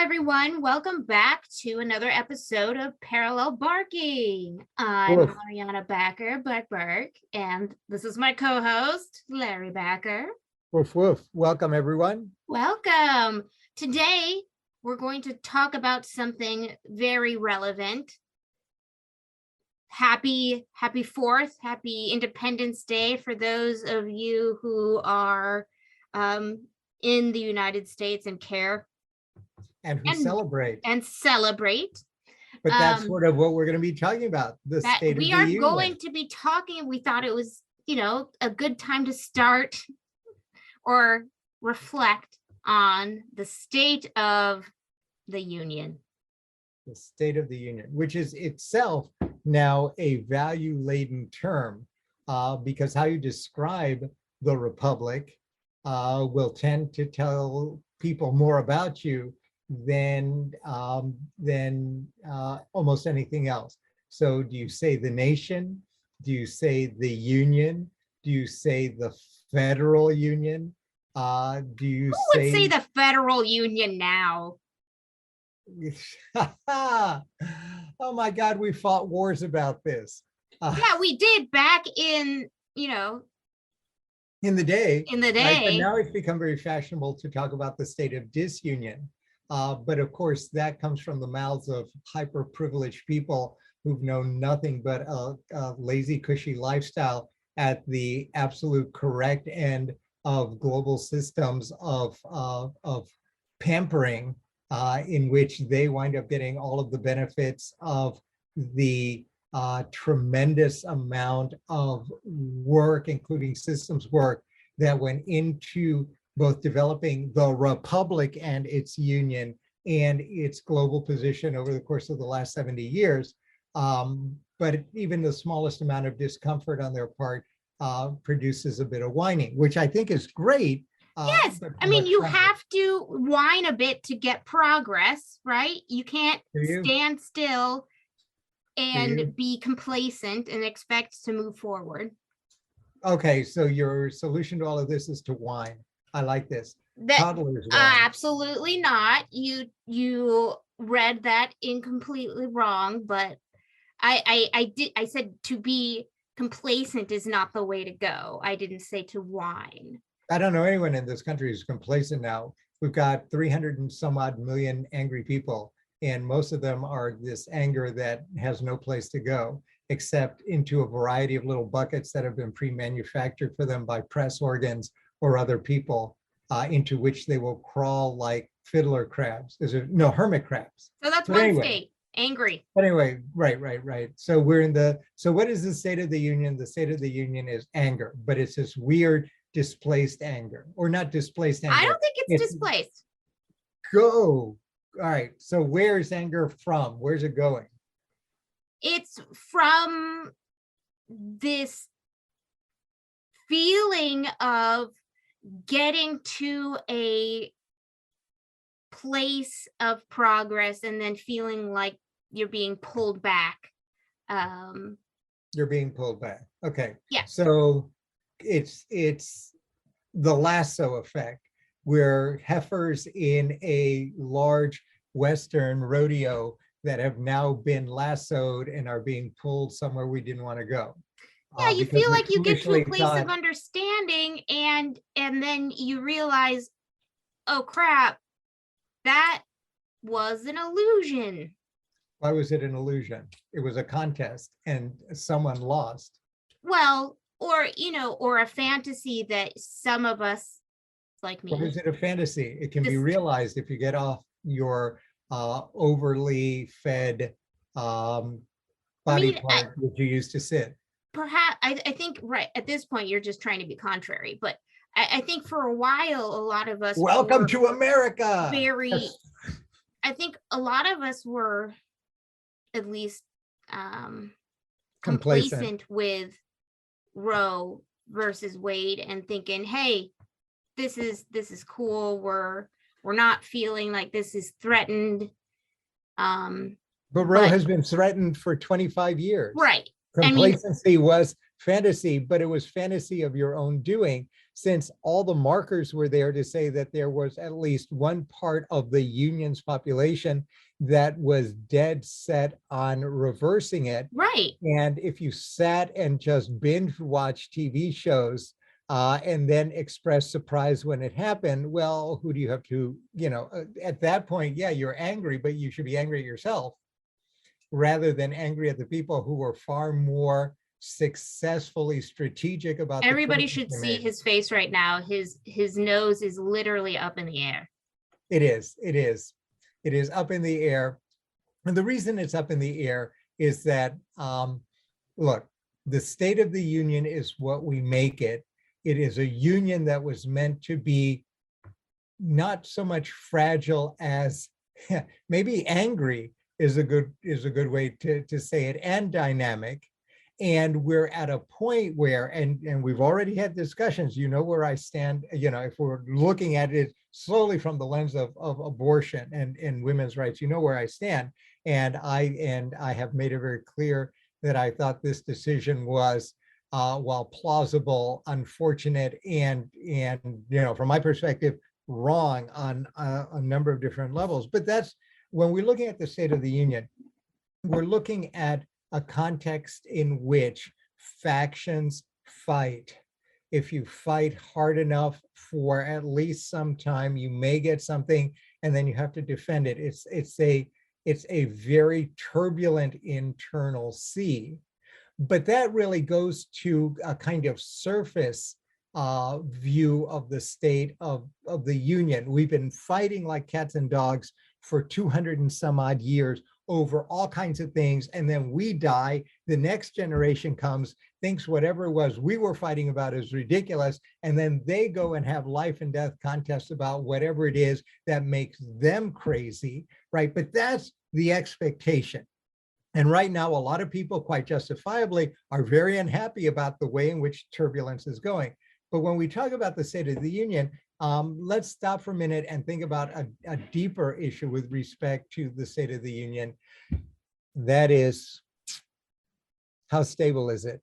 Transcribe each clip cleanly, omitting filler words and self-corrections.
everyone. Welcome back to another episode of Parallel Barking. I'm Woof, Ariana Backer, Black Bark, and this is my co-host, Larry Backer. woof, woof. Welcome, everyone. Welcome. Today, we're going to talk about something very relevant. Happy 4th, happy Independence Day for those of you who are in the United States and care. And who celebrate. And celebrate. But that's sort of what we're going to be talking about, the State of the Union. We are going to be talking, we thought it was, a good time to start or reflect on the State of the Union. The State of the Union, which is itself now a value-laden term, because how you describe the Republic will tend to tell people more about you than almost anything else. So do you say the nation? Do you say the union? Do you say the federal union? Do you Who would say the federal union now? Oh my God, we fought wars about this. Yeah, we did back in, in the day. Right? But now it's become very fashionable to talk about the state of disunion. But of course, that comes from the mouths of hyper-privileged people who've known nothing but a lazy, cushy lifestyle at the absolute correct end of global systems of pampering, in which they wind up getting all of the benefits of the tremendous amount of work, including systems work, that went into both developing the Republic and its union and its global position over the course of the last 70 years. But even the smallest amount of discomfort on their part produces a bit of whining, which I think is great. Yes, I mean, you have to whine a bit to get progress, right? You can't stand still and be complacent and expect to move forward. Okay, so your solution to all of this is to whine. I like this. Toddlers absolutely not. You read that incompletely wrong, but I said to be complacent is not the way to go. I didn't say to whine. I don't know anyone in this country who's complacent now. We've got 300 and some odd million angry people, and most of them are this anger that has no place to go except into a variety of little buckets that have been pre-manufactured for them by press organs or other people, into which they will crawl like fiddler crabs. Hermit crabs. So that's one state, angry. Anyway, right. So what is the State of the Union? The State of the Union is anger, but it's this weird displaced anger, or not displaced anger. I don't think it's displaced. All right, so where's anger from? Where's it going? It's from this feeling of getting to a place of progress and then feeling like you're being pulled back. You're being pulled back. Okay. Yeah. So it's the lasso effect, where heifers in a large Western rodeo that have now been lassoed and are being pulled somewhere we didn't want to go. Yeah, you feel like you get to a place of understanding and then you realize, oh crap, that was an illusion. Why was it an illusion? It was a contest and someone lost. Well, or a fantasy that some of us, like me. Why is it a fantasy? It can be realized if you get off your overly fed body part that you used to sit. Perhaps I think right at this point you're just trying to be contrary, but I think for a while a lot of us welcome to America. I think a lot of us were at least complacent with Roe versus Wade and thinking, hey, this is cool. We're not feeling like this is threatened. But Roe has been threatened for 25 years. Right. Complacency was fantasy, but it was fantasy of your own doing. since all the markers were there to say that there was at least one part of the union's population that was dead set on reversing it. Right. And if you sat and just binge watch TV shows and then express surprise when it happened, well, who do you have to, at that point, yeah, you're angry, but you should be angry at yourself rather than angry at the people who were far more successfully strategic about Everybody should see his face right now. His nose is literally up in the air. It is up in the air. And the reason it's up in the air is that, look, the State of the Union is what we make it. It is a union that was meant to be not so much fragile as maybe angry is a good way to say it, and dynamic. And we're at a point where, and we've already had discussions, where I stand, if we're looking at it slowly from the lens of abortion and women's rights, where I stand. And I have made it very clear that I thought this decision was, while plausible, unfortunate, and from my perspective, wrong on a number of different levels. But that's when we're looking at the State of the Union, we're looking at a context in which factions fight. If you fight hard enough for at least some time, you may get something, and then you have to defend it. It's a very turbulent internal sea. But that really goes to a kind of surface view of the state of the Union. We've been fighting like cats and dogs for 200 and some odd years over all kinds of things, and then we die. The next generation comes, thinks whatever it was we were fighting about is ridiculous, and then they go and have life and death contests about whatever it is that makes them crazy, right? But that's the expectation. And right now, a lot of people, quite justifiably, are very unhappy about the way in which turbulence is going. But when we talk about the State of the Union, let's stop for a minute and think about a deeper issue with respect to the State of the Union. That is, how stable is it?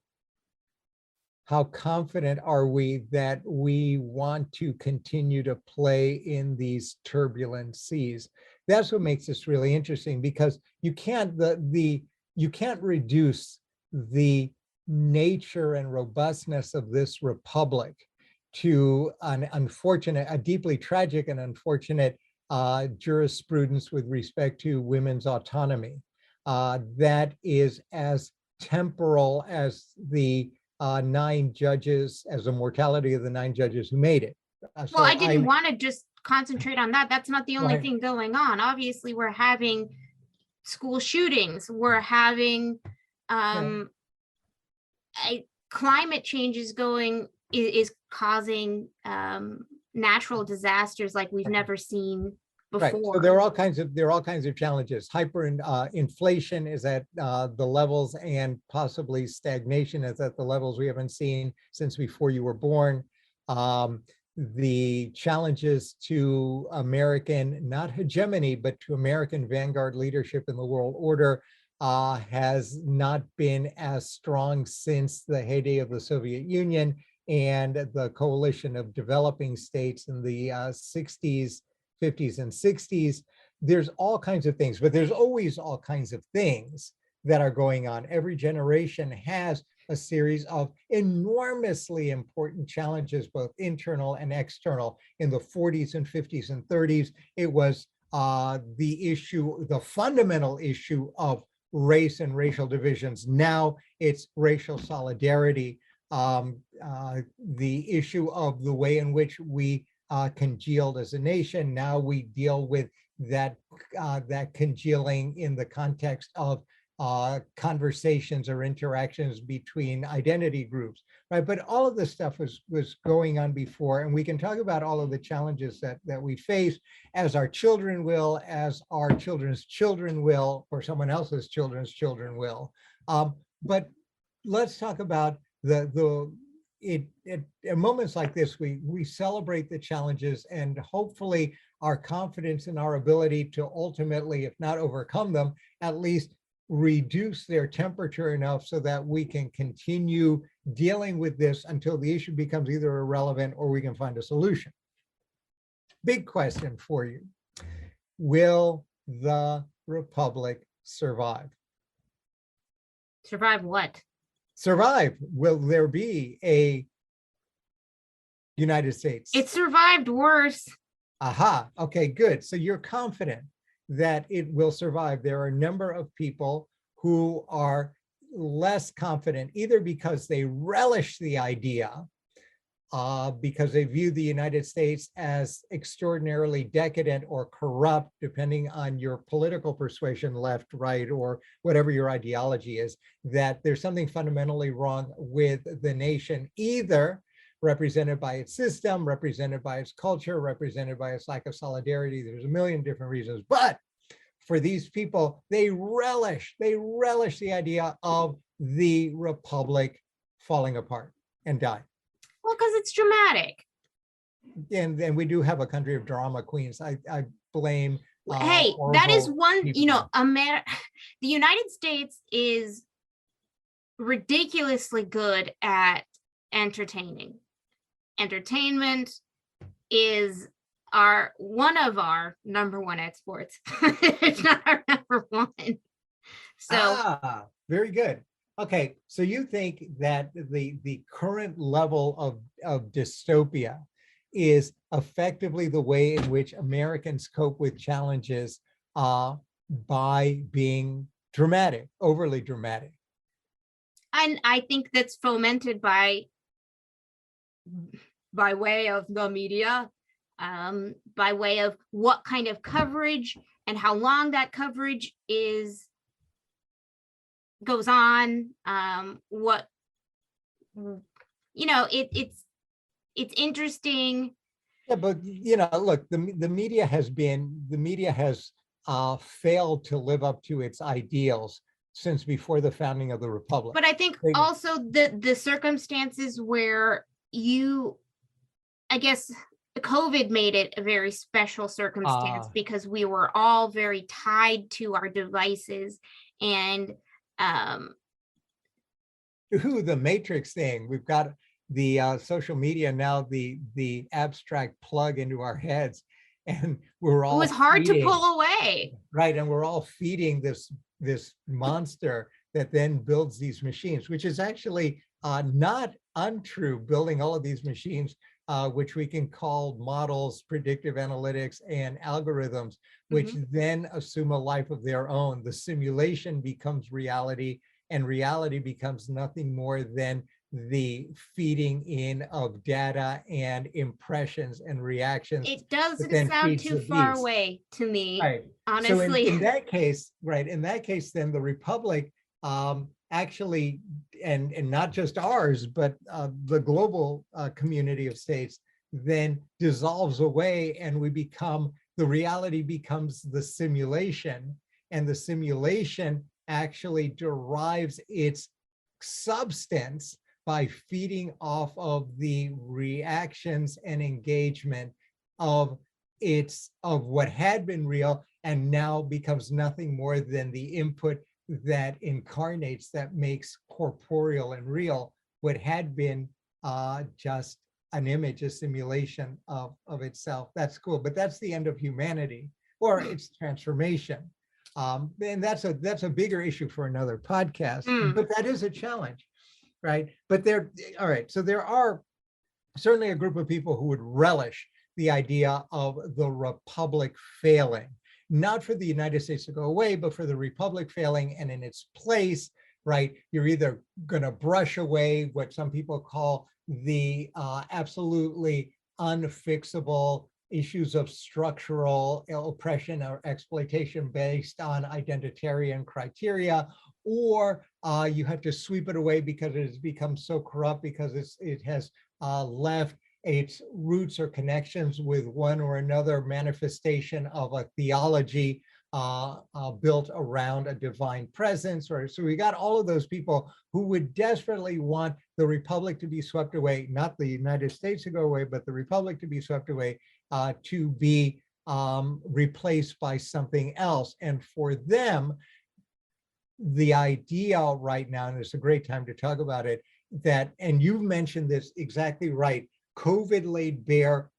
How confident are we that we want to continue to play in these turbulent seas? That's what makes this really interesting, because you can't reduce the nature and robustness of this republic to a deeply tragic and unfortunate jurisprudence with respect to women's autonomy that is as temporal as the 9 judges, as the mortality of the 9 judges who made it. Well, I didn't want to just concentrate on that. That's not the only Right. thing going on. Obviously, we're having school shootings. We're having climate change is causing natural disasters like we've never seen before. Right. So there are all kinds of challenges. Inflation is at the levels, and possibly stagnation is at the levels we haven't seen since before you were born. The challenges to American, not hegemony, but to American vanguard leadership in the world order has not been as strong since the heyday of the Soviet Union and the coalition of developing states in the 60s, 50s, and 60s. There's all kinds of things, but there's always all kinds of things that are going on. Every generation has a series of enormously important challenges, both internal and external. In the 40s and 50s and 30s, it was the fundamental issue of race and racial divisions. Now it's racial solidarity. The issue of the way in which we congealed as a nation. Now we deal with that congealing in the context of conversations or interactions between identity groups, right? But all of this stuff was going on before, and we can talk about all of the challenges that we face, as our children will, as our children's children will, or someone else's children's children will. But let's talk about at moments like this, we celebrate the challenges, and hopefully our confidence in our ability to ultimately, if not overcome them, at least reduce their temperature enough so that we can continue dealing with this until the issue becomes either irrelevant or we can find a solution. Big question for you. Will the Republic survive? Survive what? Survive. Will there be a United States? It survived worse. Aha. Okay, good. So you're confident that it will survive. There are a number of people who are less confident, either because they relish the idea, because they view the United States as extraordinarily decadent or corrupt, depending on your political persuasion, left, right, or whatever your ideology is, that there's something fundamentally wrong with the nation, either represented by its system, represented by its culture, represented by its lack of solidarity. There's a million different reasons. But for these people, they relish the idea of the Republic falling apart and dying. Well, because it's dramatic. And then we do have a country of drama queens. I blame. Hey, that is one, people. The United States is ridiculously good at entertaining. Entertainment is one of our number one exports. It's not our number one. So very good. Okay, so you think that the current level of dystopia is effectively the way in which Americans cope with challenges by being dramatic, overly dramatic. And I think that's fomented by way of the media, by way of what kind of coverage and how long that coverage goes on, it's interesting. Yeah, but look, the media has failed to live up to its ideals since before the founding of the Republic. But I think also the circumstances where I guess COVID made it a very special circumstance because we were all very tied to our devices and the Matrix thing. We've got the social media now, the abstract plug into our heads, and we're all. It was hard to pull away. Right, and we're all feeding this monster that then builds these machines, which is actually not untrue. Building all of these machines, which we can call models, predictive analytics, and algorithms, which then assume a life of their own. The simulation becomes reality, and reality becomes nothing more than the feeding in of data and impressions and reactions. It doesn't sound too far away to me, right. Honestly. So in that case, then the Republic actually, and not just ours, but the global community of states then dissolves away, and the reality becomes the simulation, and the simulation actually derives its substance by feeding off of the reactions and engagement of what had been real and now becomes nothing more than the input that incarnates, that makes corporeal and real what had been just an image, a simulation of itself. That's cool, but that's the end of humanity or its transformation. And that's a bigger issue for another podcast, but that is a challenge, right? But all right, so there are certainly a group of people who would relish the idea of the Republic failing, not for the United States to go away, but for the Republic failing, and in its place, right, you're either going to brush away what some people call the absolutely unfixable issues of structural oppression or exploitation based on identitarian criteria, or you have to sweep it away because it has become so corrupt, because it has left its roots or connections with one or another manifestation of a theology built around a divine presence. Or so we got all of those people who would desperately want the Republic to be swept away, not the United States to go away, but the Republic to be swept away, to be replaced by something else. And for them, the idea right now, and it's a great time to talk about it, that, and you mentioned this exactly right, COVID laid bare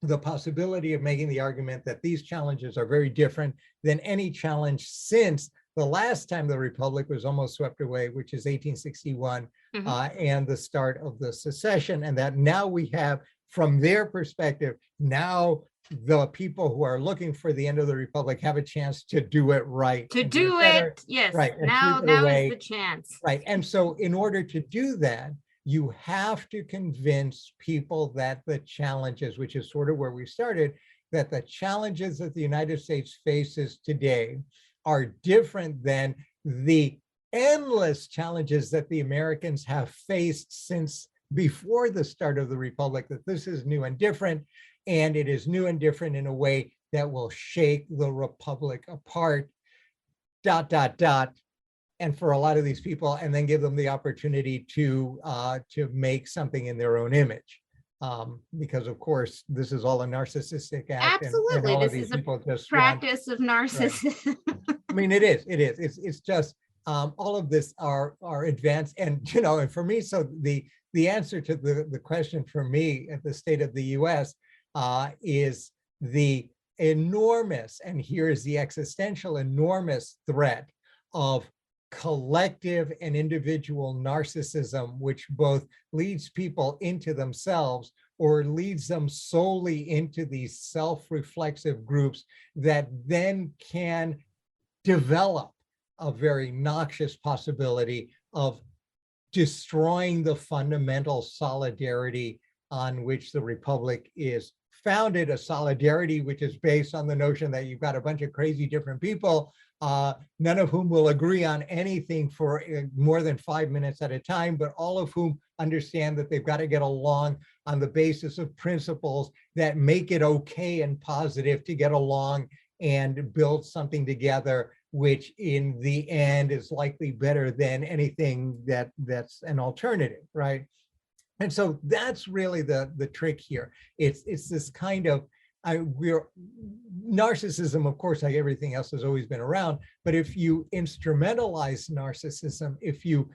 the possibility of making the argument that these challenges are very different than any challenge since the last time the Republic was almost swept away, which is 1861, and the start of the secession. And that now we have, from their perspective, now the people who are looking for the end of the Republic have a chance to do it right. To do it, yes. Right. Now is the chance. Right. And so in order to do that, you have to convince people that the challenges, which is sort of where we started, that the challenges that the United States faces today are different than the endless challenges that the Americans have faced since before the start of the Republic, that this is new and different, and it is new and different in a way that will shake the Republic apart, ... And for a lot of these people, and then give them the opportunity to make something in their own image. Because of course, this is all a narcissistic act. Absolutely, and this is a practice of narcissism. Right. I mean, it is. It's just all of this are advanced, and and for me, so the answer to the question for me at the state of the U.S. Is the enormous, and here is the existential enormous threat of collective and individual narcissism, which both leads people into themselves or leads them solely into these self-reflexive groups that then can develop a very noxious possibility of destroying the fundamental solidarity on which the Republic is founded, a solidarity which is based on the notion that you've got a bunch of crazy different people, none of whom will agree on anything for more than 5 minutes at a time, but all of whom understand that they've got to get along on the basis of principles that make it okay and positive to get along and build something together, which in the end is likely better than anything that's an alternative, right? And so that's really the trick here. It's this kind of, narcissism, of course, like everything else, has always been around. But if you instrumentalize narcissism, if you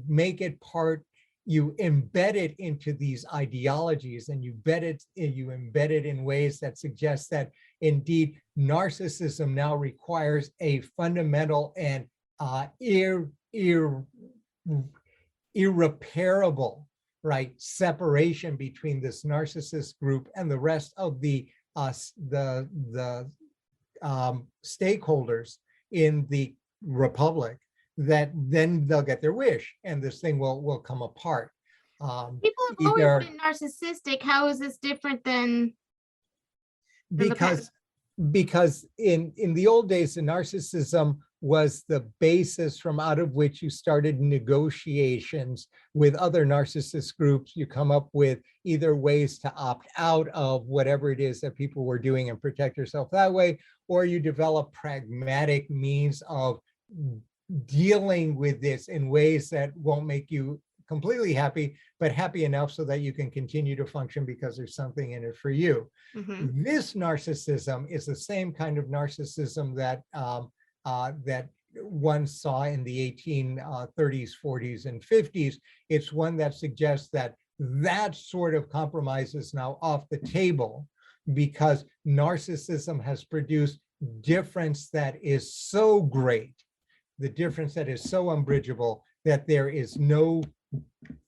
make it part, you embed it into these ideologies, and you embed it in ways that suggest that indeed narcissism now requires a fundamental and irreparable, right, separation between this narcissist group and the rest of the stakeholders in the Republic, that then they'll get their wish and this thing will come apart. People have always been narcissistic. How is this different than because in the old days, the narcissism was the basis from out of which you started negotiations with other narcissist groups. You come up with either ways to opt out of whatever it is that people were doing and protect yourself that way, or you develop pragmatic means of dealing with this in ways that won't make you completely happy, but happy enough so that you can continue to function because there's something in it for you. This narcissism is the same kind of narcissism that that one saw in the 1830s, 40s, and 50s. It's one that suggests that that sort of compromise is now off the table because narcissism has produced difference that is so great, the difference that is so unbridgeable, that there is no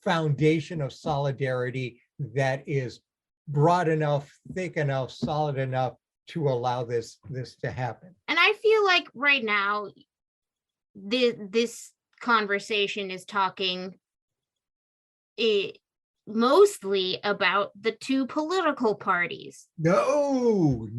foundation of solidarity that is broad enough, thick enough, solid enough to allow this to happen. And I feel like right now, this conversation is talking mostly about the two political parties. No.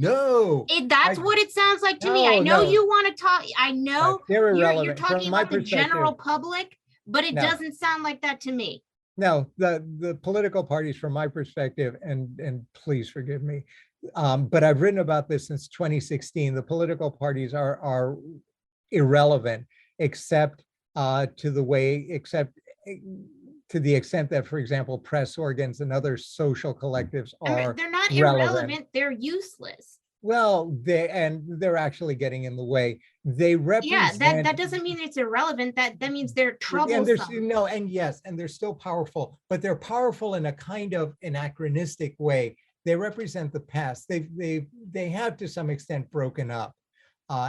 That's what it sounds like to me. I know you want to talk. I know you're talking about the general public, but it doesn't sound like that to me. No, the political parties, from my perspective, and please forgive me, but I've written about this since 2016. The political parties are irrelevant, except to the extent that, for example, press organs and other social collectives are. They're not relevant. irrelevant. They're useless. Well, they're actually getting in the way. They Yeah, represent, that doesn't mean it's irrelevant. That means they're and there's troublesome. no, and yes, and they're still powerful, but they're powerful in a kind of anachronistic way. They represent the past. They have to some extent broken up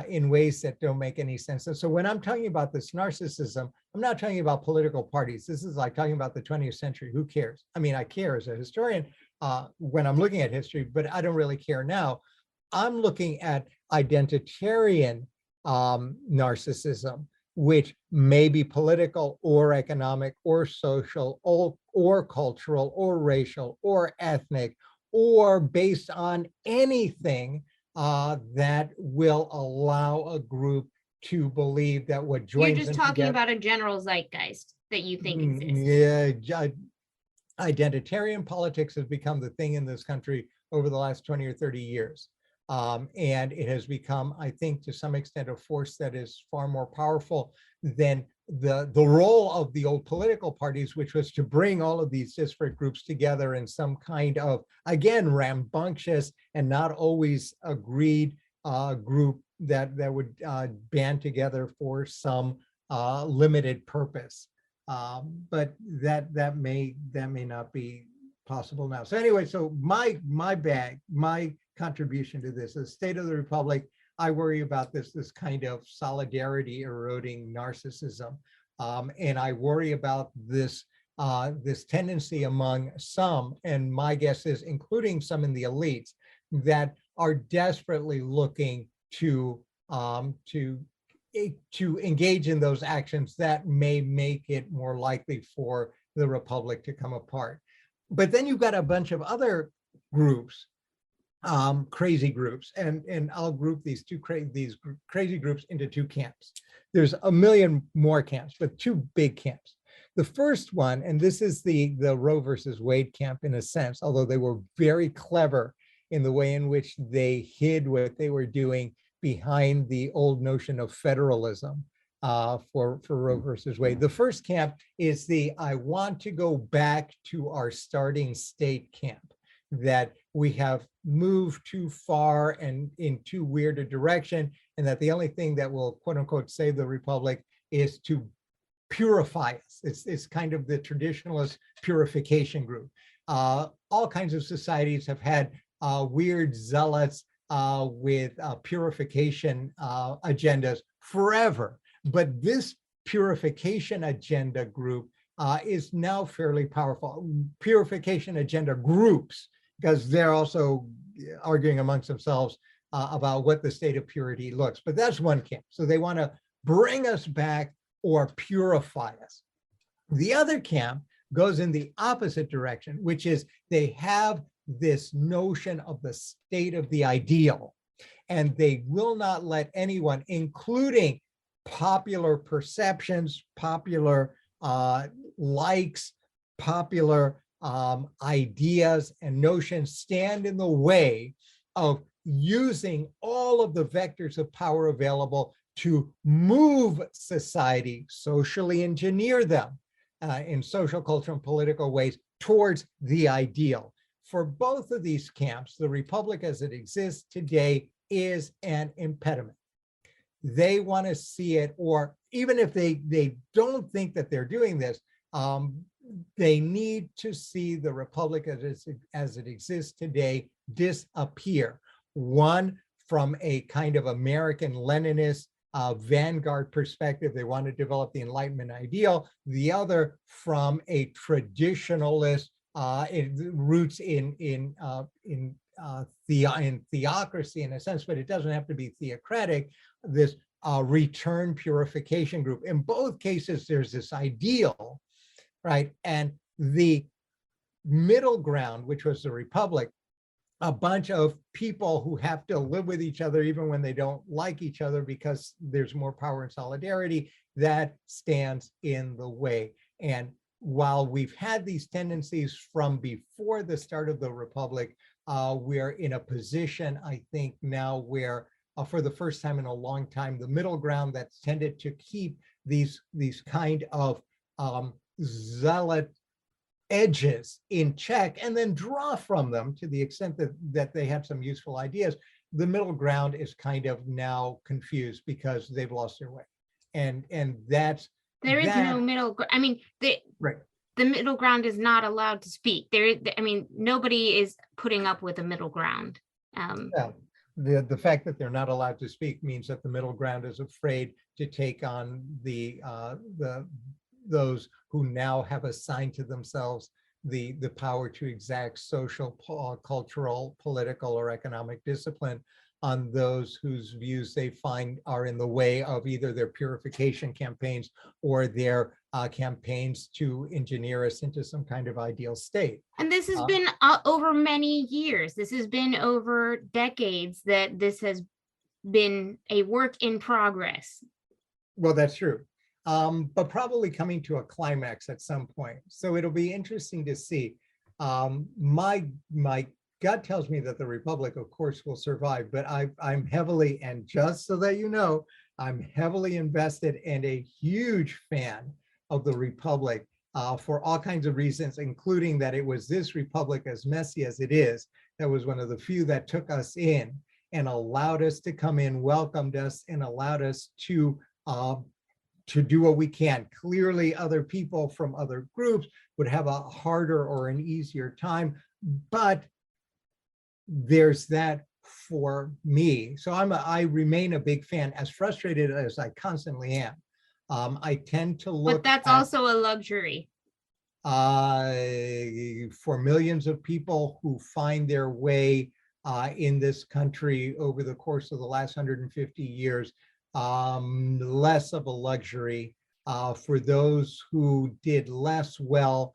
in ways that don't make any sense. And so when I'm talking about this narcissism, I'm not talking about political parties. This is like talking about the 20th century. Who cares? I mean, I care as a historian when I'm looking at history, but I don't really care now. I'm looking at identitarian narcissism, which may be political or economic or social or cultural or racial or ethnic or based on anything that will allow a group to believe that what You're joins just them talking together. about a general zeitgeist that you think exists. Yeah, identitarian politics has become the thing in this country over the last 20 or 30 years. And it has become, I think, to some extent, a force that is far more powerful than the role of the old political parties, which was to bring all of these disparate groups together in some kind of, again, rambunctious and not always agreed group that would band together for some limited purpose. But that may not be possible now. So anyway, so my contribution to this is State of the Republic. I worry about this kind of solidarity eroding narcissism, and I worry about this this tendency among some, and my guess is including some in the elites, that are desperately looking to engage in those actions that may make it more likely for the Republic to come apart. But then you've got a bunch of other groups, crazy groups, and I'll group these crazy groups into two camps. There's a million more camps, but two big camps. The first one, and this is the Roe versus Wade camp in a sense, although they were very clever in the way in which they hid what they were doing behind the old notion of federalism for Roe versus Wade. The first camp is the I want to go back to our starting state camp, that we have moved too far and in too weird a direction, and that the only thing that will, quote unquote, save the Republic is to purify us. It's kind of the traditionalist purification group. All kinds of societies have had weird zealots with purification agendas forever. But this purification agenda group is now fairly powerful. Purification agenda groups, because they're also arguing amongst themselves about what the state of purity looks. But that's one camp. So they want to bring us back or purify us. The other camp goes in the opposite direction, which is they have this notion of the state of the ideal, and they will not let anyone, including popular perceptions, popular likes, popular ideas and notions, stand in the way of using all of the vectors of power available to move society, socially engineer them in social, cultural, and political ways towards the ideal. For both of these camps, the Republic as it exists today is an impediment. They want to see it, or even if they don't think that they're doing this, they need to see the Republic as it exists today disappear. One, from a kind of American Leninist vanguard perspective, they want to develop the Enlightenment ideal. The other, from a traditionalist roots in theocracy in a sense, but it doesn't have to be theocratic, this return purification group. In both cases, there's this ideal, right? And the middle ground, which was the Republic, a bunch of people who have to live with each other even when they don't like each other because there's more power and solidarity, that stands in the way. And while we've had these tendencies from before the start of the Republic, we're in a position, I think, now where for the first time in a long time, the middle ground that's tended to keep these kind of zealot edges in check and then draw from them to the extent that they have some useful ideas, the middle ground is kind of now confused because they've lost their way. And that's There is no that, middle. I mean, right. the middle ground is not allowed to speak. I mean, nobody is putting up with a middle ground. Yeah. The fact that they're not allowed to speak means that the middle ground is afraid to take on those who now have assigned to themselves the power to exact social, cultural, political, or economic discipline on those whose views they find are in the way of either their purification campaigns or their campaigns to engineer us into some kind of ideal state. And this has been over many years. This has been over decades that this has been a work in progress. Well, that's true. But probably coming to a climax at some point. So it'll be interesting to see. My gut tells me that the Republic, of course, will survive, but I'm heavily, and just so that you know, I'm heavily invested and a huge fan of the Republic for all kinds of reasons, including that it was this Republic, as messy as it is, that was one of the few that took us in and allowed us to come in, welcomed us, and allowed us to do what we can. Clearly, other people from other groups would have a harder or an easier time, but there's that for me. So I remain a big fan, as frustrated as I constantly am. I tend to look. But that's also a luxury. For millions of people who find their way in this country over the course of the last 150 years, less of a luxury. For those who did less well,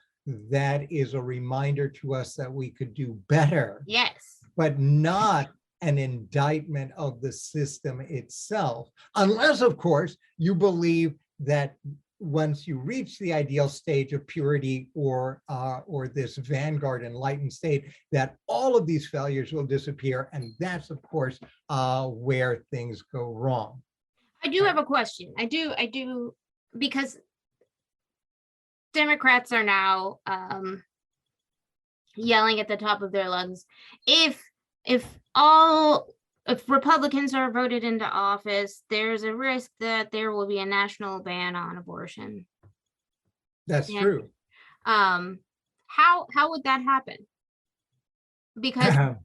that is a reminder to us that we could do better. Yes. But not an indictment of the system itself, unless, of course, you believe that once you reach the ideal stage of purity or this vanguard enlightened state, that all of these failures will disappear. And that's, of course, where things go wrong. I do have a question. I do, because Democrats are now yelling at the top of their lungs, if Republicans are voted into office, there's a risk that there will be a national ban on abortion. That's true. How would that happen? Because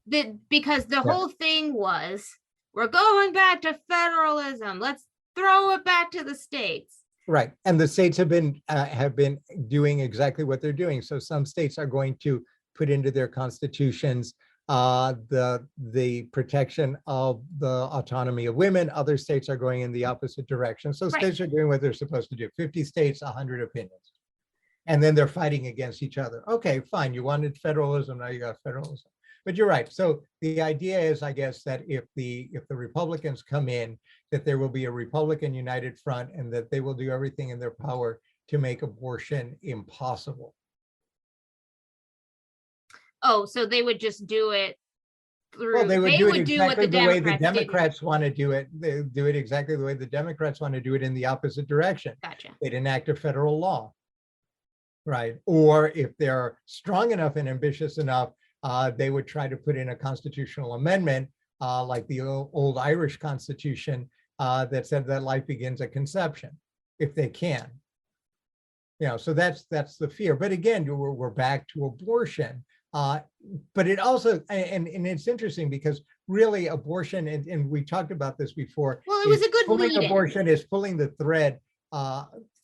the whole thing was, we're going back to federalism. Let's throw it back to the states. Right, and the states have been doing exactly what they're doing. So some states are going to put into their constitutions the protection of the autonomy of women. Other states are going in the opposite direction. So states are doing what they're supposed to do. 50 states, 100 opinions. And then they're fighting against each other. Okay, fine, you wanted federalism, now you got federalism. But you're right. So the idea is, I guess, that if the Republicans come in, that there will be a Republican United Front and that they will do everything in their power to make abortion impossible. Oh, so they would just do it through, well, they would do it exactly the way the Democrats want to do it. They do it exactly the way the Democrats want to do it, in the opposite direction. Gotcha. They'd enact a federal law, right? Or if they're strong enough and ambitious enough, they would try to put in a constitutional amendment like the old Irish Constitution that said that life begins at conception, if they can. So that's the fear. But again, we're back to abortion. But it also, and it's interesting because really abortion, and we talked about this before. Well, it was a good lead-in. Abortion is pulling the thread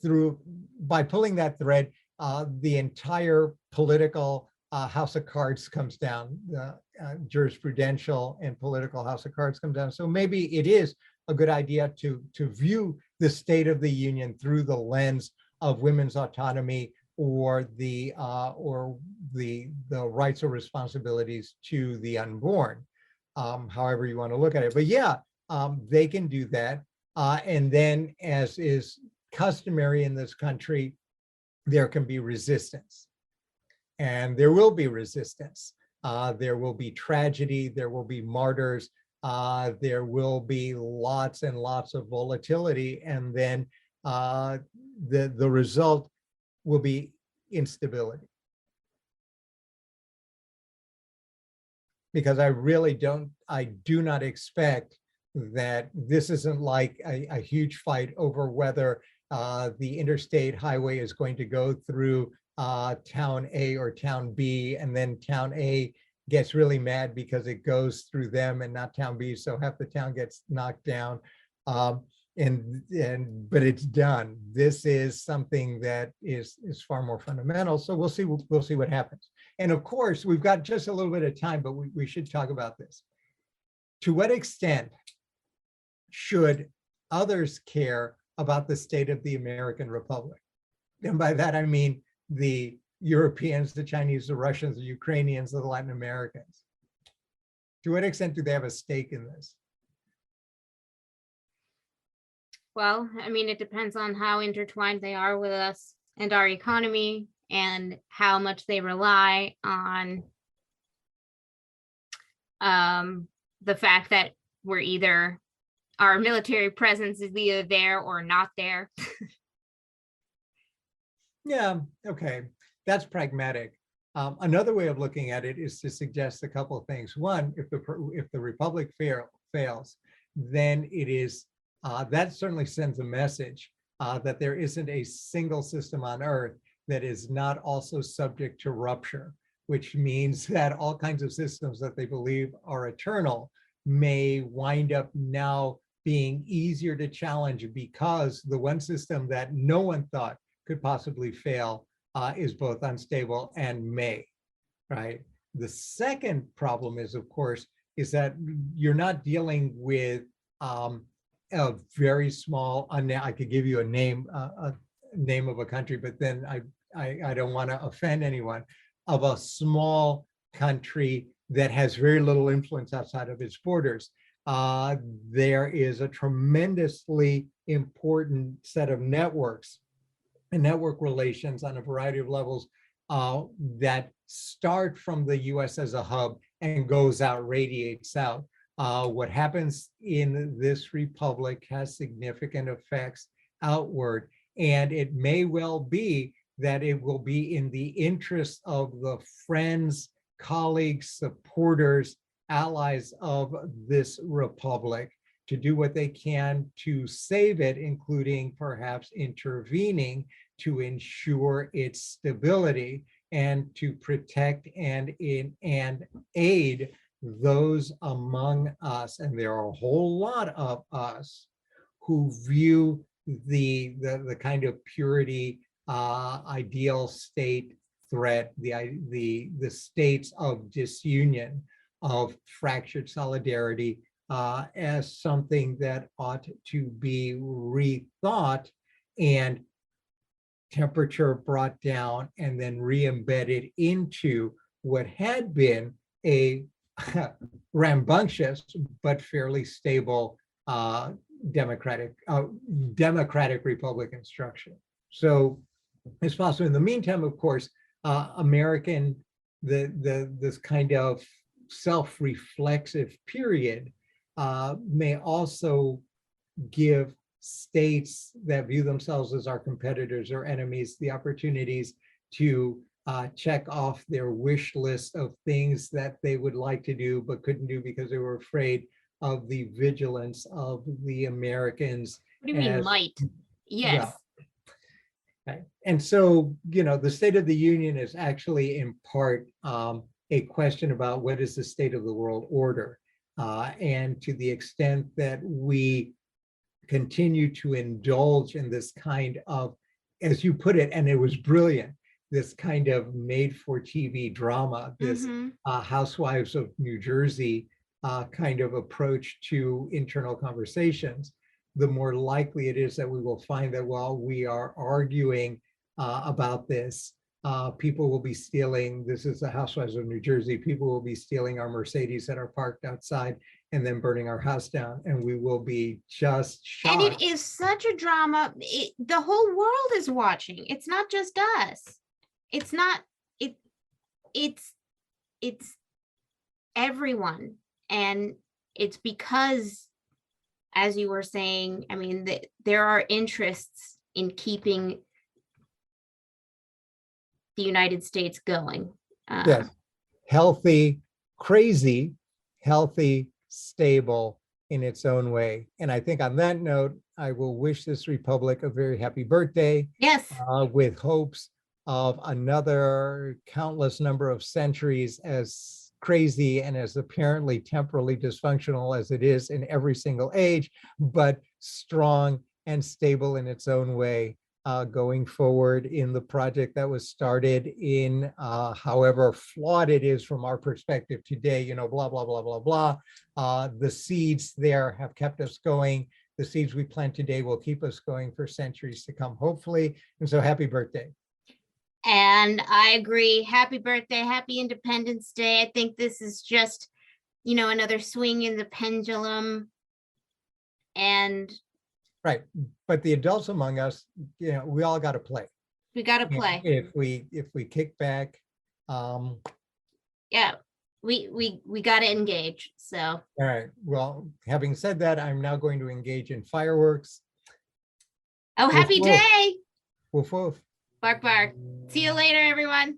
through. By pulling that thread, the entire political house of cards comes down. The jurisprudential and political house of cards come down. So maybe it is a good idea to view the State of the Union through the lens of women's autonomy or the rights or responsibilities to the unborn, however you want to look at it. But yeah, they can do that. And then, as is customary in this country, there can be resistance. And there will be resistance. There will be tragedy. There will be martyrs. There will be lots and lots of volatility. And then the result will be instability. because I do not expect that this isn't like a huge fight over whether the interstate highway is going to go through town A or town B, and then town A gets really mad because it goes through them and not town B, so half the town gets knocked down. But it's done. This is something that is far more fundamental. So we'll see what happens. And of course, we've got just a little bit of time, but we should talk about this. To what extent should others care about the state of the American Republic? And by that, I mean the Europeans, the Chinese, the Russians, the Ukrainians, the Latin Americans. To what extent do they have a stake in this? Well, I mean, it depends on how intertwined they are with us and our economy, and how much they rely on the fact that our military presence is either there or not there. Yeah, okay, that's pragmatic. Another way of looking at it is to suggest a couple of things. One, if the Republic fails, then it is that certainly sends a message that there isn't a single system on Earth that is not also subject to rupture, which means that all kinds of systems that they believe are eternal may wind up now being easier to challenge, because the one system that no one thought could possibly fail is both unstable and may, right? The second problem is, of course, is that you're not dealing with a very small, I could give you a name of a country, but then I don't want to offend anyone, of a small country that has very little influence outside of its borders. There is a tremendously important set of networks and network relations on a variety of levels that start from the US as a hub and goes out, radiates out. What happens in this republic has significant effects outward, and it may well be that it will be in the interest of the friends, colleagues, supporters, allies of this republic to do what they can to save it, including perhaps intervening to ensure its stability and to protect and aid those among us, and there are a whole lot of us, who view the kind of purity ideal state threat, the states of disunion, of fractured solidarity, as something that ought to be rethought and temperature brought down and then re-embedded into what had been a rambunctious but fairly stable democratic Republican structure. So it's possible. In the meantime, of course, this kind of self-reflexive period may also give states that view themselves as our competitors or enemies the opportunities to check off their wish list of things that they would like to do but couldn't do because they were afraid of the vigilance of the Americans. What do you mean might? Yes. Well, right. And so, the State of the Union is actually in part a question about what is the state of the world order. And to the extent that we continue to indulge in this kind of, as you put it, and it was brilliant, this kind of made-for-TV drama, this Housewives of New Jersey kind of approach to internal conversations, the more likely it is that we will find that while we are arguing about this, people will be stealing, this is the Housewives of New Jersey, people will be stealing our Mercedes that are parked outside and then burning our house down, and we will be just shocked. And it is such a drama. The whole world is watching. It's not just us. It's not, it's everyone. And it's because, as you were saying, I mean, there are interests in keeping the United States going. Yes, healthy, crazy, healthy, stable in its own way. And I think on that note, I will wish this republic a very happy birthday, Yes. with hopes of another countless number of centuries as crazy and as apparently temporally dysfunctional as it is in every single age, but strong and stable in its own way, going forward in the project that was started in, however flawed it is from our perspective today, blah, blah, blah, blah, blah. The seeds there have kept us going. The seeds we plant today will keep us going for centuries to come, hopefully. And so happy birthday. And I agree. Happy birthday. Happy Independence Day. I think this is just, another swing in the pendulum. And right. But the adults among us, we all got to play. We got to play. If we kick back, yeah, we got to engage. So, all right. Well, having said that, I'm now going to engage in fireworks. Oh, happy day. Woof, woof. Bark, bark. See you later, everyone.